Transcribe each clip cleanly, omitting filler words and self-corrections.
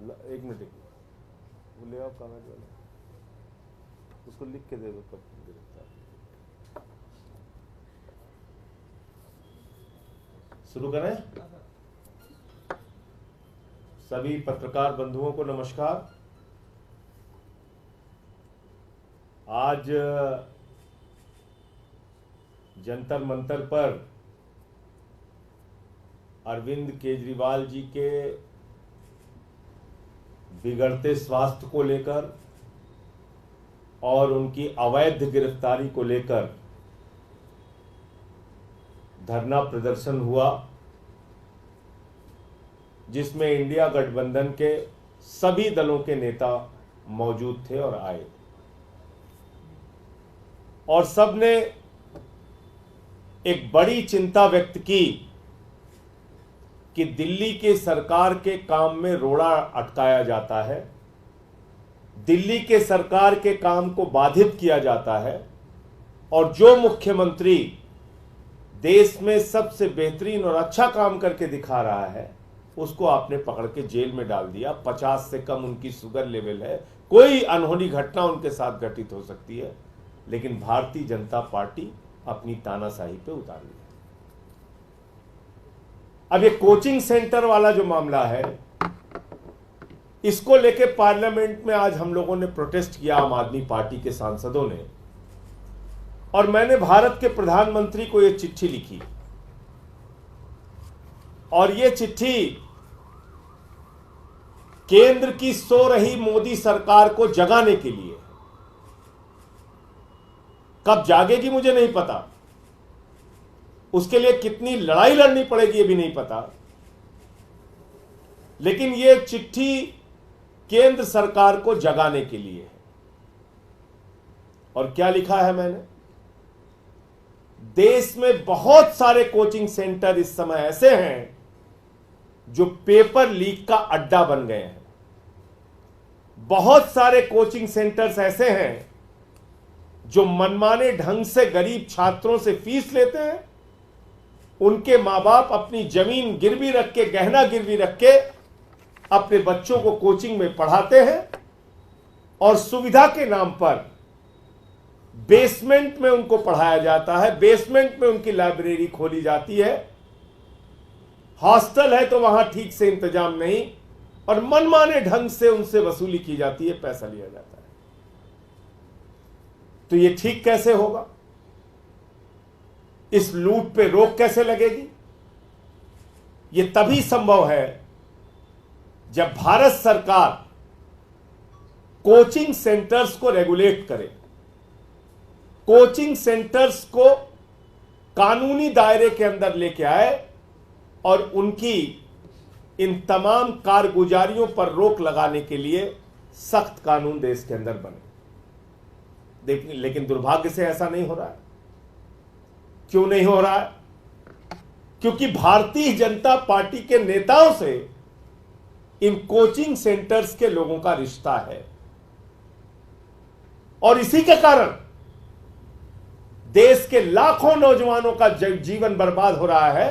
एक मिनट वो ले आओ कागज वाला, उसको लिख के दे दो कब गिरफ्तार। शुरू करें। सभी पत्रकार बंधुओं को नमस्कार। आज जंतर मंतर पर अरविंद केजरीवाल जी के बिगड़ते स्वास्थ्य को लेकर और उनकी अवैध गिरफ्तारी को लेकर धरना प्रदर्शन हुआ, जिसमें इंडिया गठबंधन के सभी दलों के नेता मौजूद थे और आए, और सबने एक बड़ी चिंता व्यक्त की कि दिल्ली की सरकार के काम में रोड़ा अटकाया जाता है, दिल्ली के सरकार के काम को बाधित किया जाता है, और जो मुख्यमंत्री देश में सबसे बेहतरीन और अच्छा काम करके दिखा रहा है उसको आपने पकड़ के जेल में डाल दिया। 50 से कम उनकी शुगर लेवल है, कोई अनहोनी घटना उनके साथ घटित हो सकती है, लेकिन भारतीय जनता पार्टी अपनी तानाशाही पे उतार ली। अब ये कोचिंग सेंटर वाला जो मामला है, इसको लेके पार्लियामेंट में आज हम लोगों ने प्रोटेस्ट किया, आम आदमी पार्टी के सांसदों ने, और मैंने भारत के प्रधानमंत्री को ये चिट्ठी लिखी, और ये चिट्ठी केंद्र की सो रही मोदी सरकार को जगाने के लिए। कब जागेगी मुझे नहीं पता, उसके लिए कितनी लड़ाई लड़नी पड़ेगी ये भी नहीं पता, लेकिन ये चिट्ठी केंद्र सरकार को जगाने के लिए है। और क्या लिखा है मैंने? देश में बहुत सारे कोचिंग सेंटर इस समय ऐसे हैं जो पेपर लीक का अड्डा बन गए हैं। बहुत सारे कोचिंग सेंटर्स ऐसे हैं जो मनमाने ढंग से गरीब छात्रों से फीस लेते हैं, उनके मां बाप अपनी जमीन गिरवी रख के, गहना गिरवी रख के अपने बच्चों को कोचिंग में पढ़ाते हैं, और सुविधा के नाम पर बेसमेंट में उनको पढ़ाया जाता है, बेसमेंट में उनकी लाइब्रेरी खोली जाती है, हॉस्टल है तो वहां ठीक से इंतजाम नहीं, और मनमाने ढंग से उनसे वसूली की जाती है, पैसा लिया जाता है। तो ये ठीक कैसे होगा? इस लूट पे रोक कैसे लगेगी? ये तभी संभव है जब भारत सरकार कोचिंग सेंटर्स को रेगुलेट करे, कोचिंग सेंटर्स को कानूनी दायरे के अंदर लेके आए, और उनकी इन तमाम कारगुजारियों पर रोक लगाने के लिए सख्त कानून देश के अंदर बने। लेकिन दुर्भाग्य से ऐसा नहीं हो रहा है। क्यों नहीं हो रहा है? क्योंकि भारतीय जनता पार्टी के नेताओं से इन कोचिंग सेंटर्स के लोगों का रिश्ता है, और इसी के कारण देश के लाखों नौजवानों का जीवन बर्बाद हो रहा है।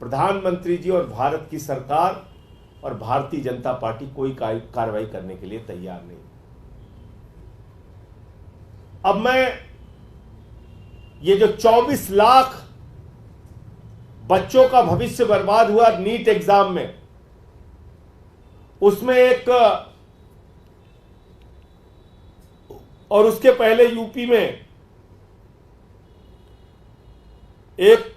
प्रधानमंत्री जी और भारत की सरकार और भारतीय जनता पार्टी कोई कार्रवाई करने के लिए तैयार नहीं। अब मैं ये जो 24 लाख बच्चों का भविष्य बर्बाद हुआ नीट एग्जाम में, उसमें एक, और उसके पहले यूपी में एक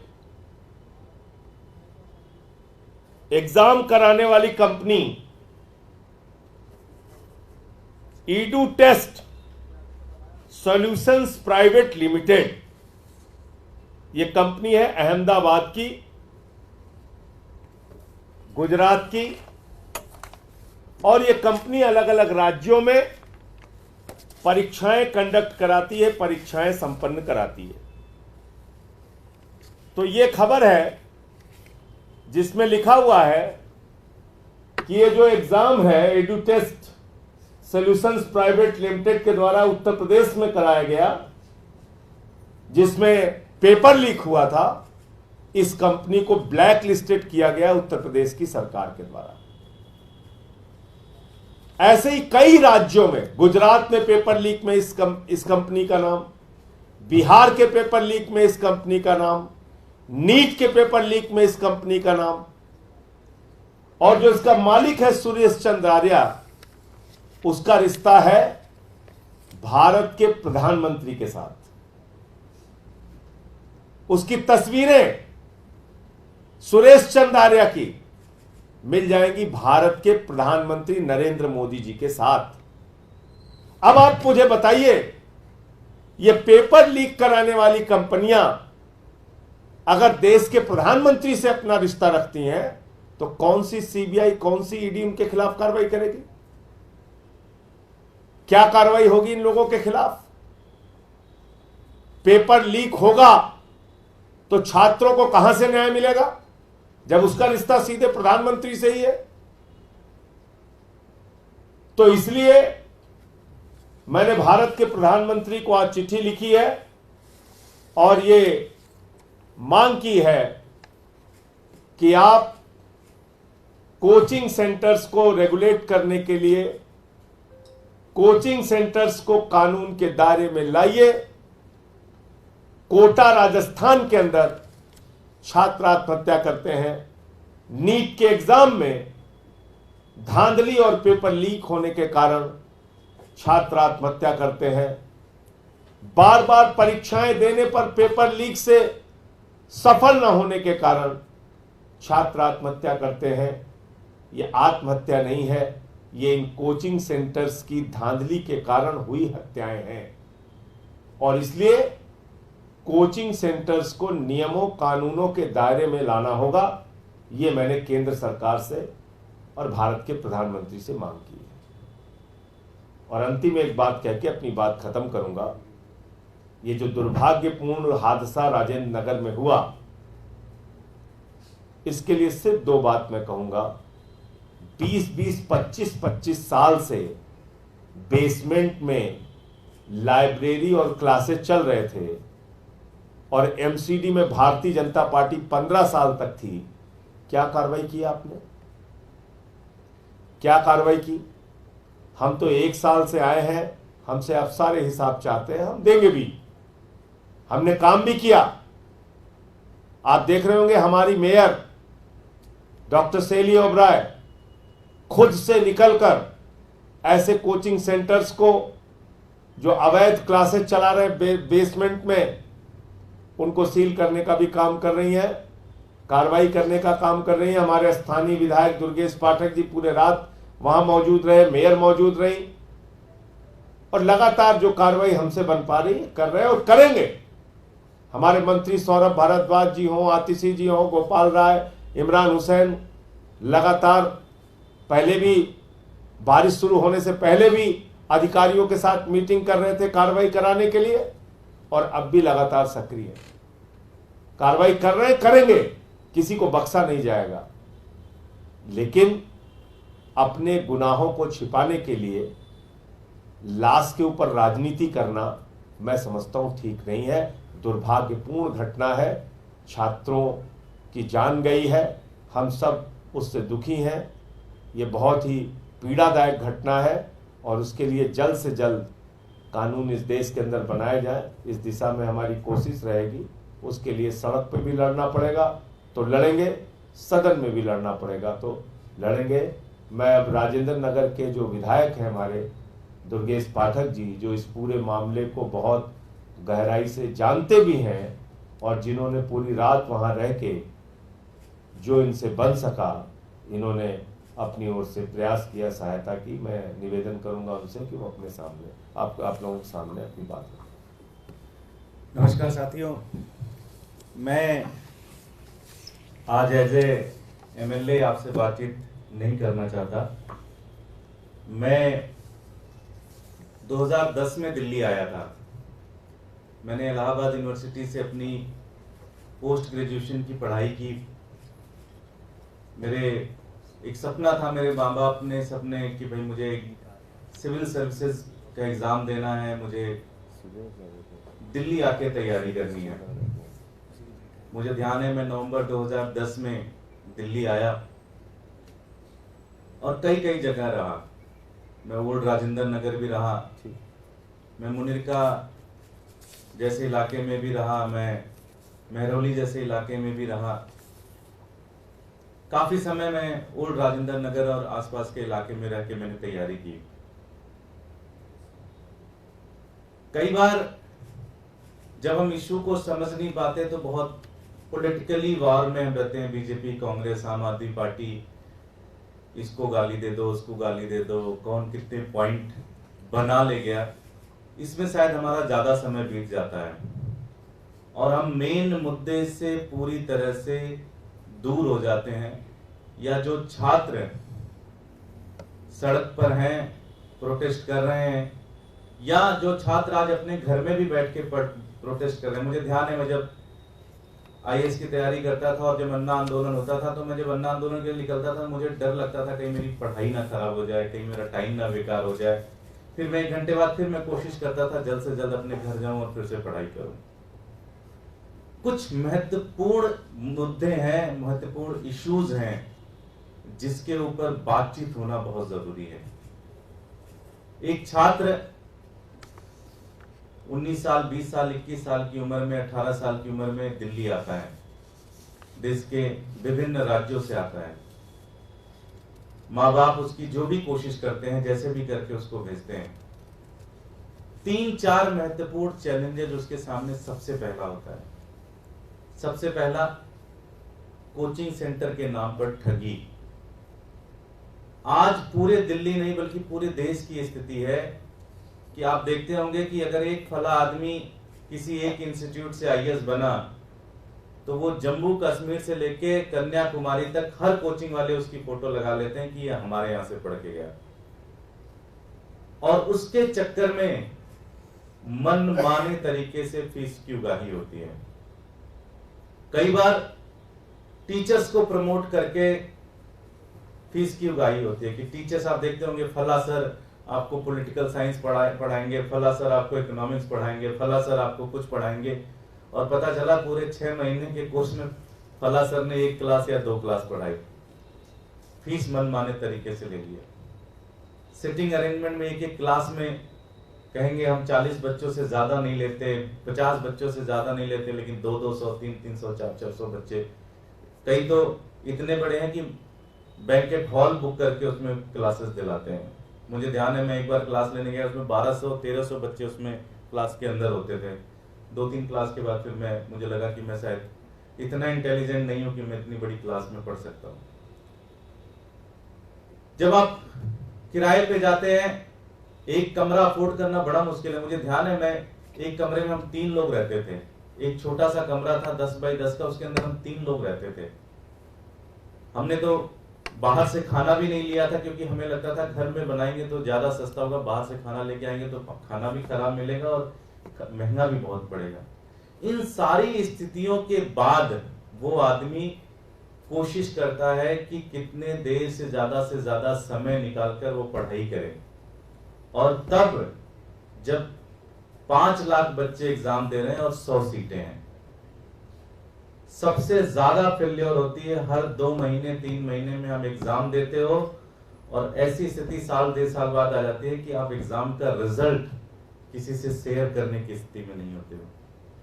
एग्जाम कराने वाली company Edu Test Solutions Private Limited, ये कंपनी है अहमदाबाद की, गुजरात की, और ये कंपनी अलग अलग राज्यों में परीक्षाएं कंडक्ट कराती है, परीक्षाएं संपन्न कराती है। तो ये खबर है जिसमें लिखा हुआ है कि ये जो एग्जाम है Edu Test Solutions Private Limited के द्वारा उत्तर प्रदेश में कराया गया, जिसमें पेपर लीक हुआ था, इस कंपनी को ब्लैक लिस्टेड किया गया उत्तर प्रदेश की सरकार के द्वारा। ऐसे ही कई राज्यों में, गुजरात में पेपर लीक में इस कंपनी का नाम, बिहार के पेपर लीक में इस कंपनी का नाम, नीट के पेपर लीक में इस कंपनी का नाम, और जो इसका मालिक है सुरेश चंद्र आर्या, उसका रिश्ता है भारत के प्रधानमंत्री के साथ। उसकी तस्वीरें सुरेश चंद्र आर्या की मिल जाएंगी भारत के प्रधानमंत्री नरेंद्र मोदी जी के साथ। अब आप मुझे बताइए, ये पेपर लीक कराने वाली कंपनियां अगर देश के प्रधानमंत्री से अपना रिश्ता रखती हैं तो कौन सी सीबीआई, कौन सी ईडी उनके खिलाफ कार्रवाई करेगी? क्या कार्रवाई होगी इन लोगों के खिलाफ? पेपर लीक होगा तो छात्रों को कहां से न्याय मिलेगा जब उसका रिश्ता सीधे प्रधानमंत्री से ही है? तो इसलिए मैंने भारत के प्रधानमंत्री को आज चिट्ठी लिखी है और ये मांग की है कि आप कोचिंग सेंटर्स को रेगुलेट करने के लिए कोचिंग सेंटर्स को कानून के दायरे में लाइए। कोटा राजस्थान के अंदर छात्र आत्महत्या करते हैं, नीट के एग्जाम में धांधली और पेपर लीक होने के कारण छात्र आत्महत्या करते हैं, बार बार परीक्षाएं देने पर पेपर लीक से सफल न होने के कारण छात्र आत्महत्या करते हैं। ये आत्महत्या नहीं है, ये इन कोचिंग सेंटर्स की धांधली के कारण हुई हत्याएं हैं। और इसलिए कोचिंग सेंटर्स को नियमों कानूनों के दायरे में लाना होगा। ये मैंने केंद्र सरकार से और भारत के प्रधानमंत्री से मांग की है। और अंतिम एक बात कह के अपनी बात खत्म करूंगा। ये जो दुर्भाग्यपूर्ण हादसा राजेंद्र नगर में हुआ, इसके लिए सिर्फ दो बात मैं कहूंगा। 20-20, 25-25 साल से बेसमेंट में लाइब्रेरी और क्लासेस चल रहे थे और एमसीडी में भारतीय जनता पार्टी 15 साल तक थी। क्या कार्रवाई की आपने? क्या कार्रवाई की? हम तो 1 साल से आए हैं, हमसे आप सारे हिसाब चाहते हैं, हम देंगे भी। हमने काम भी किया। आप देख रहे होंगे हमारी मेयर डॉक्टर शैली ओबराय खुद से निकलकर ऐसे कोचिंग सेंटर्स को जो अवैध क्लासेस चला रहे बेसमेंट में, उनको सील करने का भी काम कर रही है, कार्रवाई करने का काम कर रही है। हमारे स्थानीय विधायक दुर्गेश पाठक जी पूरे रात वहां मौजूद रहे, मेयर मौजूद रही, और लगातार जो कार्रवाई हमसे बन पा रही कर रहे हैं और करेंगे। हमारे मंत्री सौरभ भारद्वाज जी हों, आतिशी जी हों, गोपाल राय, इमरान हुसैन लगातार पहले भी बारिश शुरू होने से पहले भी अधिकारियों के साथ मीटिंग कर रहे थे कार्रवाई कराने के लिए, और अब भी लगातार सक्रिय कार्रवाई कर रहे हैं, करेंगे। किसी को बख्शा नहीं जाएगा। लेकिन अपने गुनाहों को छिपाने के लिए लाश के ऊपर राजनीति करना मैं समझता हूं ठीक नहीं है। दुर्भाग्यपूर्ण घटना है, छात्रों की जान गई है, हम सब उससे दुखी हैं। ये बहुत ही पीड़ादायक घटना है और उसके लिए जल्द से जल्द कानून इस देश के अंदर बनाए जाए, इस दिशा में हमारी कोशिश रहेगी। उसके लिए सड़क पे भी लड़ना पड़ेगा तो लड़ेंगे, सदन में भी लड़ना पड़ेगा तो लड़ेंगे। मैं अब राजेंद्र नगर के जो विधायक हैं हमारे दुर्गेश पाठक जी, जो इस पूरे मामले को बहुत गहराई से जानते भी हैं और जिन्होंने पूरी रात वहां रह के जो इनसे बन सका, इन्होंने अपनी ओर से प्रयास किया, सहायता की। मैं निवेदन करूंगा उनसे कि वो अपने सामने आप लोगों के सामने अपनी बात रखें। नमस्कार साथियों, मैं आज एज ए एमएलए आपसे बातचीत नहीं करना चाहता। मैं 2010 में दिल्ली आया था। मैंने इलाहाबाद यूनिवर्सिटी से अपनी पोस्ट ग्रेजुएशन की पढ़ाई की। मेरे एक सपना था, मेरे माँ बाप ने सपने कि भाई मुझे सिविल सर्विसेज का एग्ज़ाम देना है, मुझे दिल्ली आके तैयारी करनी है। मुझे ध्यान है मैं नवंबर 2010 में दिल्ली आया और कई कई जगह रहा। मैं ओल्ड राजेंद्र नगर भी रहा, मैं मुनिरका जैसे इलाके में भी रहा, मैं महरौली जैसे इलाके में भी रहा। काफी समय मैं ओल्ड राजेंद्र नगर और आसपास के इलाके में रह के मैंने तैयारी की। कई बार जब हम इशू को समझ नहीं पाते तो बहुत पॉलिटिकली वार में हम रहते हैं, बीजेपी, कांग्रेस, आम आदमी पार्टी, इसको गाली दे दो, उसको गाली दे दो, कौन कितने पॉइंट बना ले गया, इसमें शायद हमारा ज्यादा समय बीत जाता है और हम मेन मुद्दे से पूरी तरह से दूर हो जाते हैं। या जो छात्र सड़क पर हैं, प्रोटेस्ट कर रहे हैं, या जो छात्र आज अपने घर में भी बैठ के प्रोटेस्ट कर रहे हैं। मुझे ध्यान है, मैं जब आईएएस की तैयारी करता था और जब अन्ना आंदोलन होता था, तो मैं जब अन्ना आंदोलन के लिए निकलता था, मुझे डर लगता था कहीं मेरी पढ़ाई ना खराब हो जाए, कहीं मेरा टाइम ना बेकार हो जाए। फिर मैं 1 घंटे बाद फिर मैं कोशिश करता था जल्द से जल्द अपने घर जाऊं और फिर से पढ़ाई करूं। कुछ महत्वपूर्ण मुद्दे हैं, महत्वपूर्ण इश्यूज हैं जिसके ऊपर बातचीत होना बहुत जरूरी है। एक छात्र 19 साल, 20 साल, 21 साल की उम्र में, 18 साल की उम्र में दिल्ली आता है, देश के विभिन्न राज्यों से आता है। माँ बाप उसकी जो भी कोशिश करते हैं, जैसे भी करके उसको भेजते हैं। 3-4 महत्वपूर्ण चैलेंजेस उसके सामने सबसे पहला होता है। सबसे पहला, कोचिंग सेंटर के नाम पर ठगी। आज पूरे दिल्ली नहीं बल्कि पूरे देश की स्थिति है कि आप देखते होंगे कि अगर एक फला आदमी किसी एक इंस्टीट्यूट से आईएएस बना तो वो जम्मू कश्मीर से लेके कन्याकुमारी तक हर कोचिंग वाले उसकी फोटो लगा लेते हैं कि ये हमारे यहां से पढ़ के गया, और उसके चक्कर में मनमाने तरीके से फीस की उगाही होती है। कई बार टीचर्स को प्रमोट करके फीस की उगाही होती है कि टीचर्स, आप देखते होंगे, फला सर आपको पॉलिटिकल साइंस पढ़ाएंगे, फला सर आपको इकोनॉमिक्स पढ़ाएंगे, फला सर आपको कुछ पढ़ाएंगे, और पता चला पूरे 6 महीने के कोर्स में फला सर ने 1 क्लास या 2 क्लास पढ़ाई, फीस मनमाने तरीके से ले लिया। सिटिंग अरेंजमेंट में एक क्लास में कहेंगे हम 40 बच्चों से ज्यादा नहीं लेते, 50 बच्चों से ज्यादा नहीं लेते, लेकिन 200, 300, 400 बच्चे, कई तो इतने बड़े हैं कि बैंकेट हॉल बुक करके उसमें क्लासेस दिलाते हैं। मुझे ध्यान है, मैं एक बार क्लास लेने गया, उसमें 1200-1300 बच्चे उसमें क्लास के अंदर होते थे। 2-3 क्लास के बाद फिर मुझे लगा कि मैं शायद इतना इंटेलिजेंट नहीं हूं कि मैं इतनी बड़ी क्लास में पढ़ सकता हूं। जब आप किराए पे जाते हैं, एक कमरा अफोर्ड करना बड़ा मुश्किल है। मुझे ध्यान है, मैं एक कमरे में हम 3 लोग रहते थे। एक छोटा सा कमरा था 10 बाई 10 का, उसके अंदर हम 3 लोग रहते थे। हमने तो बाहर से खाना भी नहीं लिया था क्योंकि हमें लगता था घर में बनाएंगे तो ज्यादा सस्ता होगा, बाहर से खाना लेके आएंगे तो खाना भी खराब मिलेगा और महंगा भी बहुत पड़ेगा। इन सारी स्थितियों के बाद वो आदमी कोशिश करता है कि कितने देर से ज्यादा समय निकालकर वो पढ़ाई करे, और तब जब 5 लाख बच्चे एग्जाम दे रहे हैं और 100 सीटें हैं, सबसे ज्यादा फेल्योर होती है हर 2 महीने 3 महीने में हम एग्जाम देते हो, और ऐसी स्थिति साल 1.5 साल बाद आ जाती है कि आप एग्जाम का रिजल्ट किसी से शेयर करने की स्थिति में नहीं होते हो।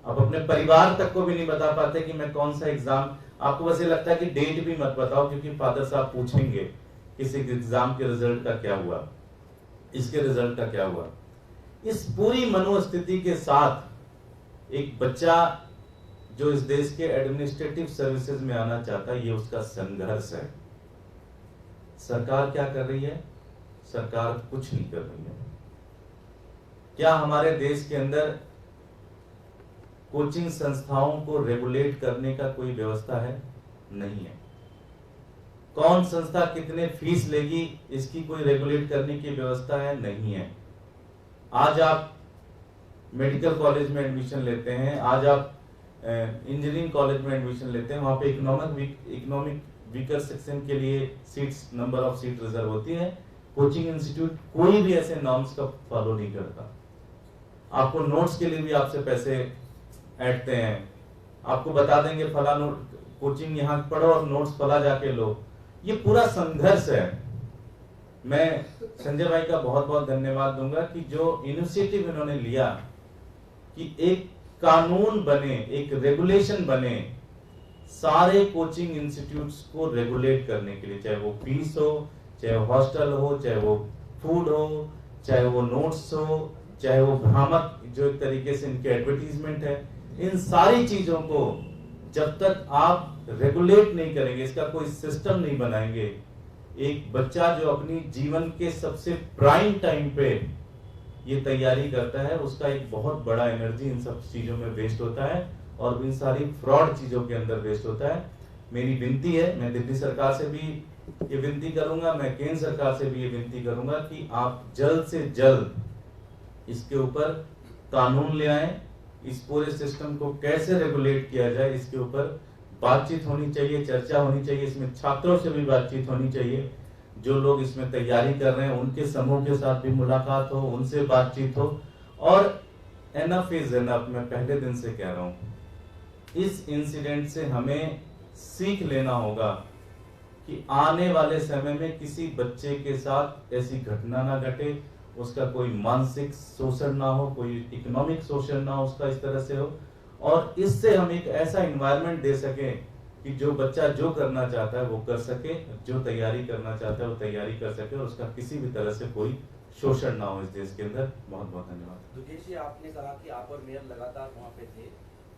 आप अपने परिवार तक को भी नहीं बता पाते कि मैं कौन सा एग्जाम, आपको बस ये लगता है कि डेट भी मत बताओ क्योंकि फादर साहब पूछेंगे इस एग्जाम के रिजल्ट का क्या हुआ, इसके रिजल्ट का क्या हुआ। इस पूरी मनोस्थिति के साथ एक बच्चा जो इस देश के एडमिनिस्ट्रेटिव सर्विसेज में आना चाहता है, ये उसका संघर्ष है। सरकार क्या कर रही है? सरकार कुछ नहीं कर रही है। क्या हमारे देश के अंदर कोचिंग संस्थाओं को रेगुलेट करने का कोई व्यवस्था है? नहीं है। कौन संस्था कितने फीस लेगी इसकी कोई रेगुलेट करने की व्यवस्था है? नहीं है। आज आप मेडिकल कॉलेज में एडमिशन लेते हैं, आज आप इंजीनियरिंग कॉलेज में एडमिशन लेते हैं, वहां पे इकोनॉमिक वीकर सेक्शन के लिए seats, number of seat reserve होती है। कोचिंग इंस्टीट्यूट कोई भी ऐसे नॉर्म्स का फॉलो नहीं करता। आपको नोट्स के लिए भी आपसे पैसे ऐंठते हैं, आपको बता देंगे फला कोचिंग यहाँ पढ़ो और नोट्स फला जाके लो। ये पूरा संघर्ष है। मैं संजय भाई का बहुत बहुत धन्यवाद दूंगा कि जो इनिशिएटिव इन्होंने लिया कि एक कानून बने, एक रेगुलेशन बने सारे कोचिंग इंस्टीट्यूट्स को रेगुलेट करने के लिए, चाहे वो फीस हो, चाहे वो हॉस्टल हो, चाहे वो फूड हो, चाहे वो नोट्स हो, चाहे वो भ्रामक जो एक तरीके से इनके एडवर्टीजमेंट है, इन सारी चीजों को जब तक आप रेगुलेट नहीं करेंगे, इसका कोई सिस्टम नहीं बनाएंगे, एक बच्चा जो अपनी जीवन के सबसे प्राइम टाइम पे ये तैयारी करता है, उसका एक बहुत बड़ा एनर्जी इन सब चीजों में वेस्ट होता है और इन सारी फ्रॉड चीजों के अंदर वेस्ट होता है। मेरी विनती है, मैं दिल्ली सरकार से भी ये विनती करूंगा, मैं केंद्र सरकार से भी ये विनती करूंगा कि आप जल्द से जल्द इसके ऊपर कानून ले आए, इस पूरे सिस्टम को कैसे रेगुलेट किया जाए इसके ऊपर बातचीत होनी चाहिए, चर्चा होनी चाहिए, इसमें छात्रों से भी बातचीत होनी चाहिए, जो लोग इसमें तैयारी कर रहे हैं उनके समूह के साथ भी मुलाकात हो, उनसे बातचीत हो। और एनफ इज एनफ, मैं पहले दिन से कह रहा हूं, इस इंसिडेंट से हमें सीख लेना होगा कि आने वाले समय में किसी बच्चे के साथ ऐसी घटना ना घटे, उसका कोई मानसिक शोषण ना हो, कोई इकोनॉमिक शोषण ना हो उसका इस तरह से हो, और इससे हम एक ऐसा एनवायरनमेंट दे सके कि जो बच्चा जो करना चाहता है वो कर सके, जो तैयारी करना चाहता है वो तैयारी कर सके, और उसका किसी भी तरह से कोई शोषण ना हो इस देश के अंदर। बहुत बहुत धन्यवाद। दुर्गेश जी, आपने कहा कि आप और मेयर लगातार वहाँ पे थे,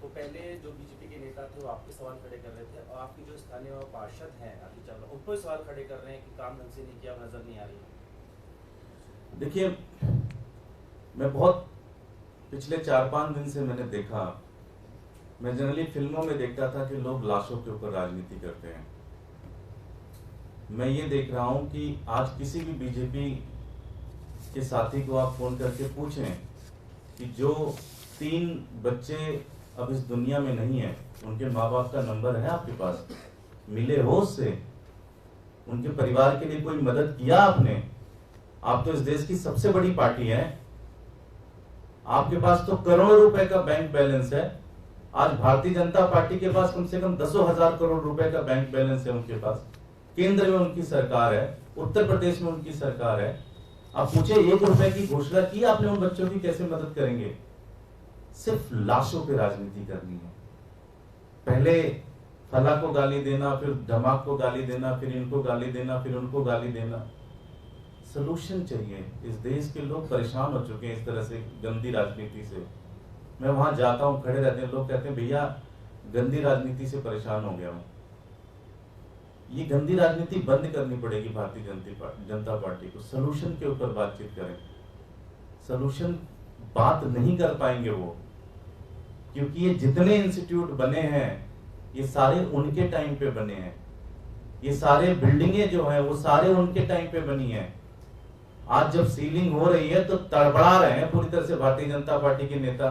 तो पहले जो बीजेपी के नेता थे वो आपके सवाल खड़े कर रहे थे, और आपकी जो स्थानीय पार्षद हैं अभी चावला, उनको सवाल खड़े कर रहे हैं कि काम ढंग से नहीं किया, नजर नहीं आ रही है। देखिए, मैं बहुत पिछले 4-5 दिन से मैंने देखा, मैं जनरली फिल्मों में देखता था कि लोग लाशों के ऊपर राजनीति करते हैं। मैं ये देख रहा हूं कि आज किसी भी बीजेपी के साथी को आप फोन करके पूछें कि जो 3 बच्चे अब इस दुनिया में नहीं है, उनके माँ बाप का नंबर है आपके पास, मिले हो उससे, उनके परिवार के लिए कोई मदद किया आपने? आप तो इस देश की सबसे बड़ी पार्टी है, आपके पास तो करोड़ों रुपए का बैंक बैलेंस है। आज भारतीय जनता पार्टी के पास कम से कम 10,000 करोड़ रुपए का बैंक बैलेंस है उनके पास, केंद्र में उनकी सरकार है, उत्तर प्रदेश में उनकी सरकार है। आप पूछे 1 रुपए की घोषणा की आपने उन बच्चों की कैसे मदद करेंगे? सिर्फ लाशों पे राजनीति करनी है। पहले फला को गाली देना, फिर धमाक को गाली देना, फिर इनको गाली देना, फिर उनको गाली देना। सलूशन चाहिए। इस देश के लोग परेशान हो चुके हैं इस तरह से गंदी राजनीति से। मैं वहां जाता हूं, खड़े रहते हैं लोग, कहते हैं भैया गंदी राजनीति से परेशान हो गया हूं। ये गंदी राजनीति बंद करनी पड़ेगी भारतीय जनता पार्टी को। सलूशन के ऊपर बातचीत करें। सलूशन बात नहीं कर पाएंगे वो, क्योंकि ये जितने इंस्टीट्यूट बने हैं ये सारे उनके टाइम पे बने हैं। ये सारे बिल्डिंगें जो हैं वो सारे उनके टाइम पे बनी हैं। आज जब सीलिंग हो रही है तो तड़बड़ा रहे हैं पूरी तरह से भारतीय जनता पार्टी के नेता।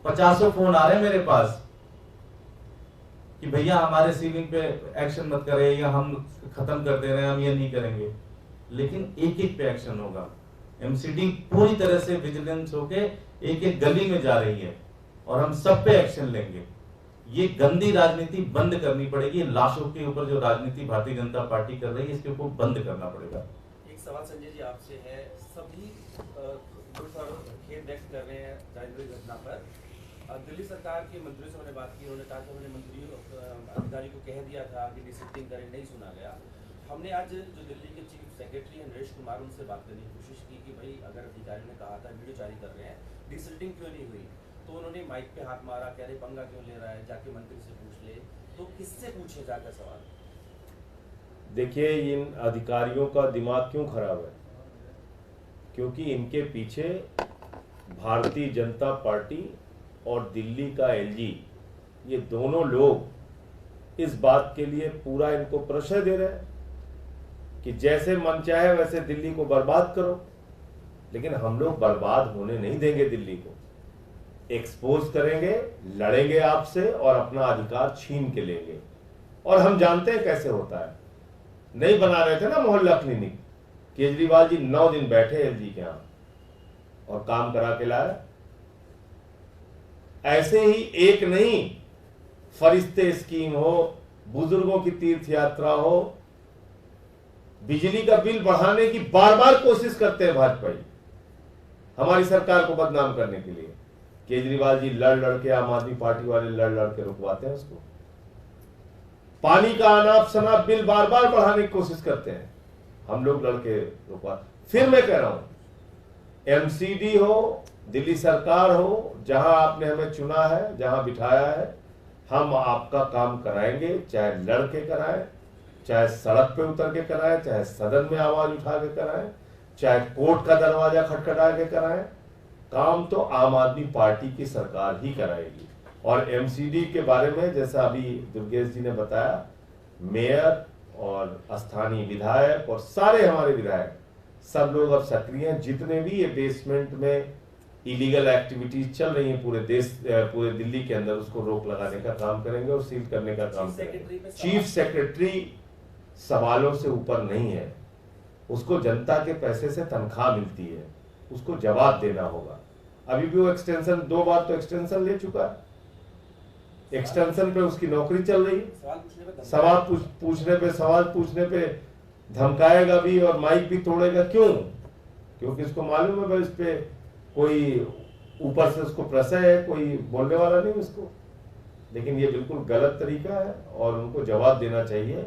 50 फोन आ रहे हैं मेरे पास कि भैया हमारे सीलिंग पे एक्शन मत करें, या हम खत्म कर दे रहे हैं, हम ये नहीं करेंगे। लेकिन एक एक पे एक्शन होगा। एमसीडी पूरी तरह से विजिलेंस होके एक एक गली में जा रही है और हम सब पे एक्शन लेंगे। ये गंदी राजनीति बंद करनी पड़ेगी। लाशों के ऊपर जो राजनीति भारतीय जनता पार्टी कर रही है इसके ऊपर बंद करना पड़ेगा। एक सवाल संजय जी आपसे है, सभी दुख और खेद व्यक्त कर रहे हैं राजनीतिक घटना पर। दिल्ली सरकार के मंत्रियों से मैंने बात की, उन्होंने कहा कि उन्होंने मंत्री अधिकारी को कह दिया था कि डिसिप्लिन करें, नहीं सुना गया। हमने आज जो दिल्ली के चीफ सेक्रेटरी नरेश कुमार, उनसे बात करने की कोशिश की कि भाई अगर अधिकारी ने कहा था वीडियो जारी कर रहे हैं, डिसिप्लिन क्यों नहीं हुई? तो उन्होंने माइक पे हाथ मारा, कह रहे पंगा क्यों ले रहा है, जाके मंत्री से पूछ ले। तो किससे पूछे जाकर सवाल? देखिए, इन अधिकारियों का दिमाग क्यों खराब है? क्योंकि इनके पीछे भारतीय जनता पार्टी और दिल्ली का एलजी, ये दोनों लोग इस बात के लिए पूरा इनको प्रेशर दे रहे हैं कि जैसे मन चाहे वैसे दिल्ली को बर्बाद करो। लेकिन हम लोग बर्बाद होने नहीं देंगे दिल्ली को। एक्सपोज करेंगे, लड़ेंगे आपसे और अपना अधिकार छीन के लेंगे। और हम जानते हैं कैसे होता है। नहीं बना रहे थे ना मोहल्ला क्लिनिक, केजरीवाल जी 9 दिन बैठे एलजी के यहां और काम करा के लाए। ऐसे ही एक नहीं, फरिश्ते स्कीम हो, बुजुर्गों की तीर्थ यात्रा हो, बिजली का बिल बढ़ाने की बार बार कोशिश करते हैं भाजपाई, हमारी सरकार को बदनाम करने के लिए। केजरीवाल जी लड़ लड़ के, आम आदमी पार्टी वाले लड़ लड़ के रुकवाते हैं उसको। पानी का अनाप शनाप बिल बार बार बढ़ाने की कोशिश करते हैं, हम लोग लड़के रुकवा। फिर मैं कह रहा हूं, एमसीडी हो, दिल्ली सरकार हो, जहां आपने हमें चुना है, जहां बिठाया है, हम आपका काम कराएंगे, चाहे लड़के कराएं, चाहे सड़क पे उतर के कराएं, चाहे सदन में आवाज उठा के कराएं, चाहे कोर्ट का दरवाजा खटखटा के कराएं। काम तो आम आदमी पार्टी की सरकार ही कराएगी। और एमसीडी के बारे में जैसा अभी दुर्गेश जी ने बताया, मेयर और स्थानीय विधायक और सारे हमारे विधायक सब लोग अब सक्रिय हैं। जितने भी ये बेसमेंट में इलीगल एक्टिविटीज चल रही हैं पूरे देश, पूरे दिल्ली के अंदर, उसको रोक लगाने का काम करेंगे और सील करने का काम करेंगे। चीफ सेक्रेटरी सवालों से ऊपर नहीं है, उसको जनता के पैसे से तनख्वाह मिलती है, उसको जवाब देना होगा। अभी भी वो एक्सटेंशन, 2 बार तो एक्सटेंशन ले चुका है, एक्सटेंशन पे उसकी नौकरी चल रही है। सवाल पूछने पे धमकाएगा भी और माइक भी तोड़ेगा। क्यों? क्योंकि इसको मालूम है भाई इस पे कोई ऊपर से उसको प्रेशर है, कोई बोलने वाला नहीं उसको। लेकिन ये बिल्कुल गलत तरीका है और उनको जवाब देना चाहिए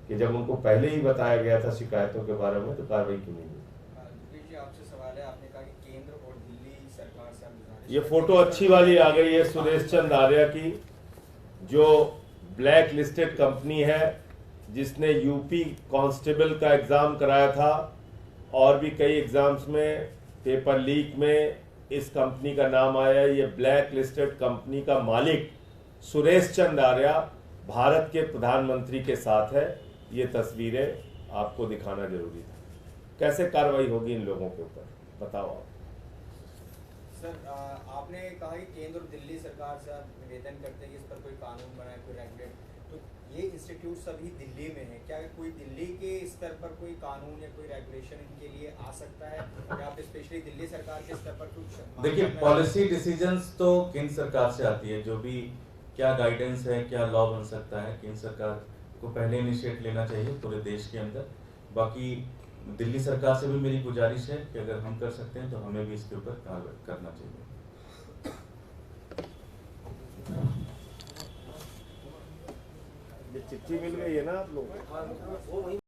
कि जब उनको पहले ही बताया गया था शिकायतों के बारे में तो कार्रवाई क्यों नहीं हुई। आपसे सवाल है, आपने कहा कि केंद्र और दिल्ली सरकार से ये फोटो अच्छी वाली आ गई है सुरेश चंद आर्या की, जो ब्लैक लिस्टेड कंपनी है, जिसने यूपी कांस्टेबल का एग्जाम कराया था और भी कई एग्जाम्स में पेपर लीक में इस कंपनी का नाम आया। ये ब्लैक लिस्टेड कंपनी का मालिक सुरेश चंद आर्या भारत के प्रधानमंत्री के साथ है। ये तस्वीरें आपको दिखाना जरूरी था। कैसे कार्रवाई होगी इन लोगों के ऊपर, बताओ आप। सर, आपने कहा कि केंद्र और दिल्ली सरकार से आप निवेदन करते हैं कि इस पर कोई कानून बनाए, कोई रेगुलेट, तो ये इंस्टीट्यूट सभी दिल्ली में है, क्या कोई दिल्ली के स्तर पर कोई कानून या कोई रेगुलेशन इनके लिए आ सकता है, या आप स्पेशली दिल्ली सरकार के स्तर पर कुछ? देखिए, पॉलिसी डिसीजंस तो केंद्र सरकार से आती है, जो भी क्या गाइडेंस है, क्या लॉ बन सकता है, केंद्र सरकार को पहले इनिशिएट लेना चाहिए पूरे देश के अंदर। बाकी दिल्ली सरकार से भी मेरी गुजारिश है कि अगर हम कर सकते हैं तो हमें भी इसके ऊपर कार्रवाई करना चाहिए। ये चिट्ठी मिल गई है ना आप लोगों को?